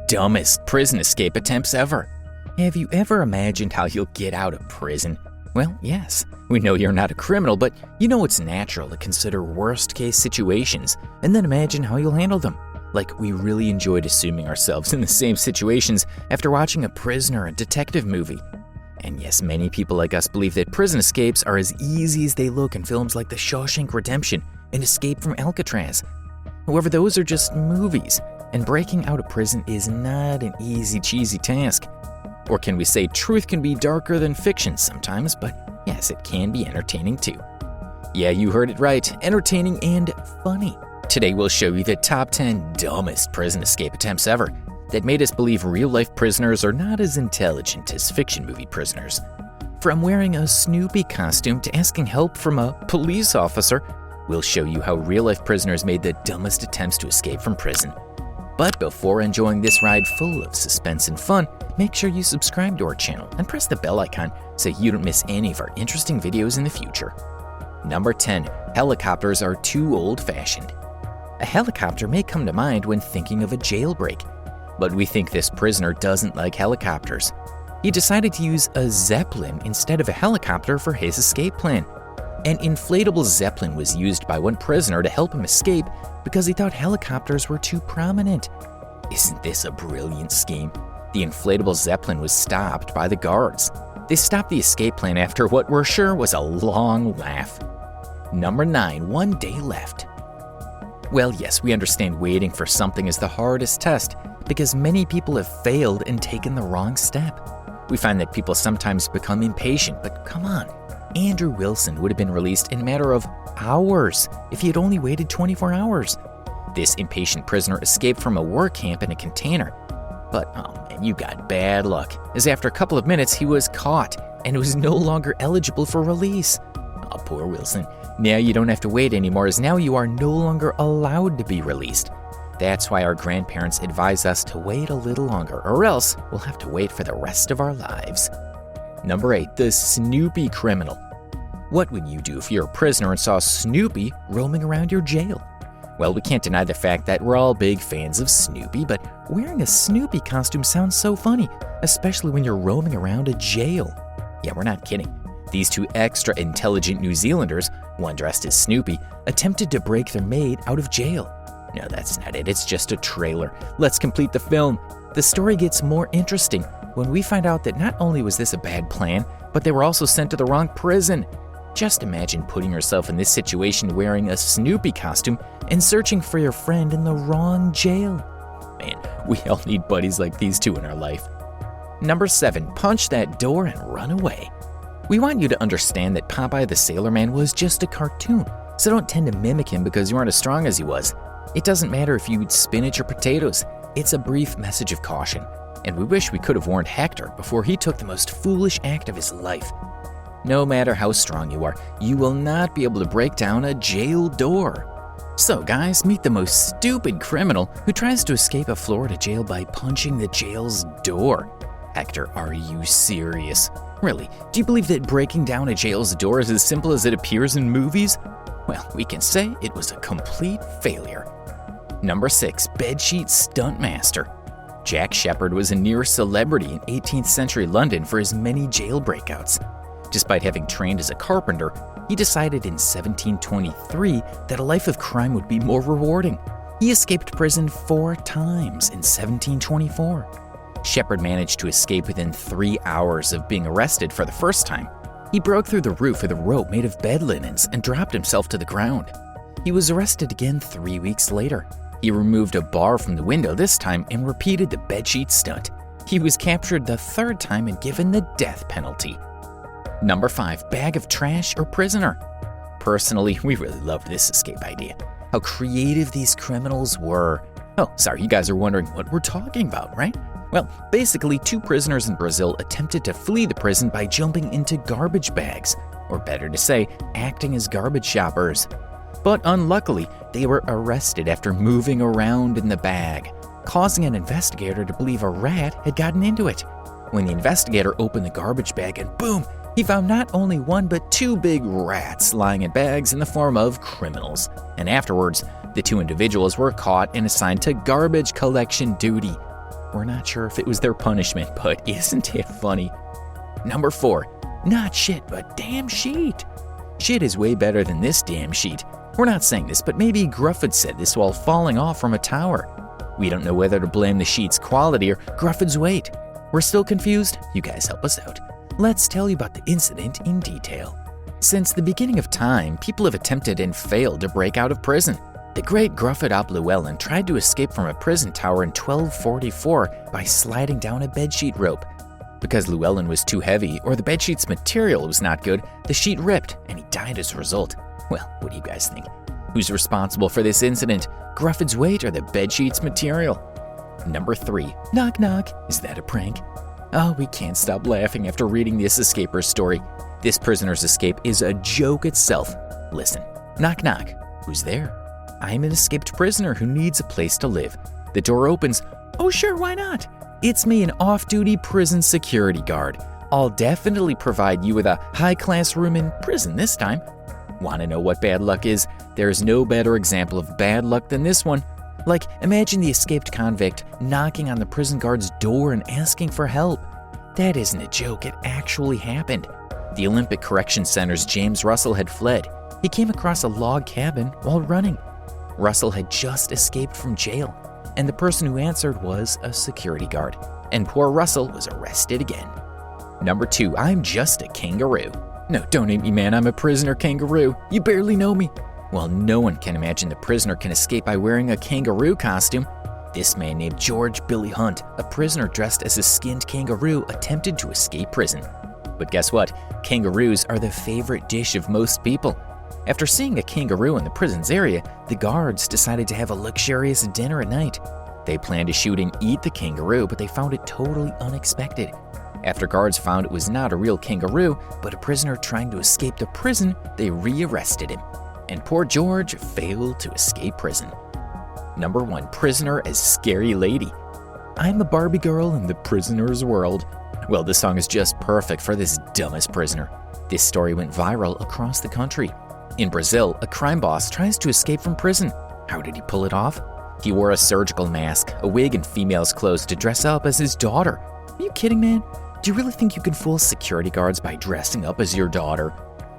dumbest prison escape attempts ever. Have you ever imagined how you'll get out of prison? Well, yes, we know you're not a criminal, but you know it's natural to consider worst-case situations and then imagine how you'll handle them. Like we really enjoyed assuming ourselves in the same situations after watching a prison or a detective movie. And yes, many people like us believe that prison escapes are as easy as they look in films like The Shawshank Redemption and Escape from Alcatraz. However, those are just movies, and breaking out of prison is not an easy, cheesy task. Or can we say truth can be darker than fiction sometimes, but yes, it can be entertaining too. Yeah, you heard it right, entertaining and funny. Today we'll show you the top 10 dumbest prison escape attempts ever that made us believe real-life prisoners are not as intelligent as fiction movie prisoners. From wearing a Snoopy costume to asking help from a police officer, we'll show you how real-life prisoners made the dumbest attempts to escape from prison. But before enjoying this ride full of suspense and fun, make sure you subscribe to our channel and press the bell icon so you don't miss any of our interesting videos in the future. Number 10. Helicopters are too old-fashioned. A helicopter may come to mind when thinking of a jailbreak, but we think this prisoner doesn't like helicopters. He decided to use a Zeppelin instead of a helicopter for his escape plan. An inflatable Zeppelin was used by one prisoner to help him escape because he thought helicopters were too prominent. Isn't this a brilliant scheme? The inflatable Zeppelin was stopped by the guards. They stopped the escape plan after what we're sure was a long laugh. Number 9. 1 day left. Well, yes, we understand waiting for something is the hardest test because many people have failed and taken the wrong step. We find that people sometimes become impatient, but come on. Andrew Wilson would have been released in a matter of hours if he had only waited 24 hours. This impatient prisoner escaped from a work camp in a container. But, oh man, you got bad luck, as after a couple of minutes he was caught and was no longer eligible for release. Oh, poor Wilson. Now you don't have to wait anymore, as now you are no longer allowed to be released. That's why our grandparents advise us to wait a little longer, or else we'll have to wait for the rest of our lives. Number 8. The Snoopy Criminal. What would you do if you're a prisoner and saw Snoopy roaming around your jail? Well, we can't deny the fact that we're all big fans of Snoopy, but wearing a Snoopy costume sounds so funny, especially when you're roaming around a jail. Yeah, we're not kidding. These two extra intelligent New Zealanders, one dressed as Snoopy, attempted to break their maid out of jail. No, that's not it. It's just a trailer. Let's complete the film. The story gets more interesting when we find out that not only was this a bad plan, but they were also sent to the wrong prison. Just imagine putting yourself in this situation wearing a Snoopy costume and searching for your friend in the wrong jail. Man, we all need buddies like these two in our life. Number 7. Punch that door and run away. We want you to understand that Popeye the Sailor Man was just a cartoon, so don't tend to mimic him because you aren't as strong as he was. It doesn't matter if you eat spinach or potatoes. It's a brief message of caution. And we wish we could have warned Hector before he took the most foolish act of his life. No matter how strong you are, you will not be able to break down a jail door. So guys, meet the most stupid criminal who tries to escape a Florida jail by punching the jail's door. Hector, are you serious? Really, do you believe that breaking down a jail's door is as simple as it appears in movies? Well, we can say it was a complete failure. Number 6. Bedsheet Stunt Master. Jack Shepherd was a near celebrity in 18th century London for his many jail breakouts. Despite having trained as a carpenter, he decided in 1723 that a life of crime would be more rewarding. He escaped prison 4 times in 1724. Shepherd managed to escape within 3 hours of being arrested for the first time. He broke through the roof with a rope made of bed linens and dropped himself to the ground. He was arrested again 3 weeks later. He removed a bar from the window this time and repeated the bedsheet stunt. He was captured the 3rd time and given the death penalty. Number 5. Bag of trash or prisoner. Personally, we really loved this escape idea. How creative these criminals were. Oh, sorry, you guys are wondering what we're talking about, right? Well, basically, 2 prisoners in Brazil attempted to flee the prison by jumping into garbage bags, or better to say, acting as garbage shoppers. But unluckily, they were arrested after moving around in the bag, causing an investigator to believe a rat had gotten into it. When the investigator opened the garbage bag and boom, he found not only 1 but 2 big rats lying in bags in the form of criminals. And afterwards, the 2 individuals were caught and assigned to garbage collection duty. We're not sure if it was their punishment, but isn't it funny? Number 4. Not shit, but damn sheet. Shit is way better than this damn sheet. We're not saying this, but maybe Grufford said this while falling off from a tower. We don't know whether to blame the sheet's quality or Grufford's weight. We're still confused? You guys help us out. Let's tell you about the incident in detail. Since the beginning of time, people have attempted and failed to break out of prison. The great Grufford ap Llewellyn tried to escape from a prison tower in 1244 by sliding down a bedsheet rope. Because Llewellyn was too heavy or the bedsheet's material was not good, the sheet ripped and he died as a result. Well, what do you guys think? Who's responsible for this incident? Grufford's weight or the bedsheet's material? Number 3. Knock knock. Is that a prank? Oh, we can't stop laughing after reading this escaper's story. This prisoner's escape is a joke itself. Listen. Knock knock. Who's there? I'm an escaped prisoner who needs a place to live. The door opens. Oh sure, why not? It's me, an off-duty prison security guard. I'll definitely provide you with a high-class room in prison this time. Want to know what bad luck is? There's no better example of bad luck than this one. Like, imagine the escaped convict knocking on the prison guard's door and asking for help. That isn't a joke, it actually happened. The Olympic Correction Center's James Russell had fled. He came across a log cabin while running. Russell had just escaped from jail, and the person who answered was a security guard. And poor Russell was arrested again. Number 2, I'm just a kangaroo. No, don't hate me, man, I'm a prisoner kangaroo. You barely know me. Well, no one can imagine the prisoner can escape by wearing a kangaroo costume. This man named George Billy Hunt, a prisoner dressed as a skinned kangaroo, attempted to escape prison. But guess what? Kangaroos are the favorite dish of most people. After seeing a kangaroo in the prison's area, the guards decided to have a luxurious dinner at night. They planned to shoot and eat the kangaroo, but they found it totally unexpected. After guards found it was not a real kangaroo, but a prisoner trying to escape the prison, they rearrested him. And poor George failed to escape prison. Number 1, prisoner as scary lady. I'm a Barbie girl in the prisoner's world. Well, this song is just perfect for this dumbest prisoner. This story went viral across the country. In Brazil, a crime boss tries to escape from prison. How did he pull it off? He wore a surgical mask, a wig, and female's clothes to dress up as his daughter. Are you kidding, man? Do you really think you can fool security guards by dressing up as your daughter?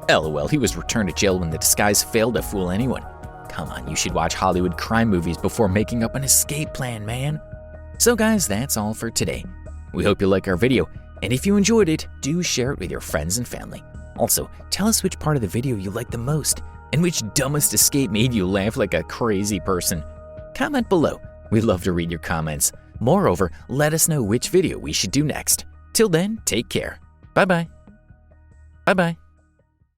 LOL, he was returned to jail when the disguise failed to fool anyone. Come on, you should watch Hollywood crime movies before making up an escape plan, man. So guys, that's all for today. We hope you like our video, and if you enjoyed it, do share it with your friends and family. Also, tell us which part of the video you liked the most, and which dumbest escape made you laugh like a crazy person. Comment below. We love to read your comments. Moreover, let us know which video we should do next. Till then, take care. Bye-bye. Bye-bye.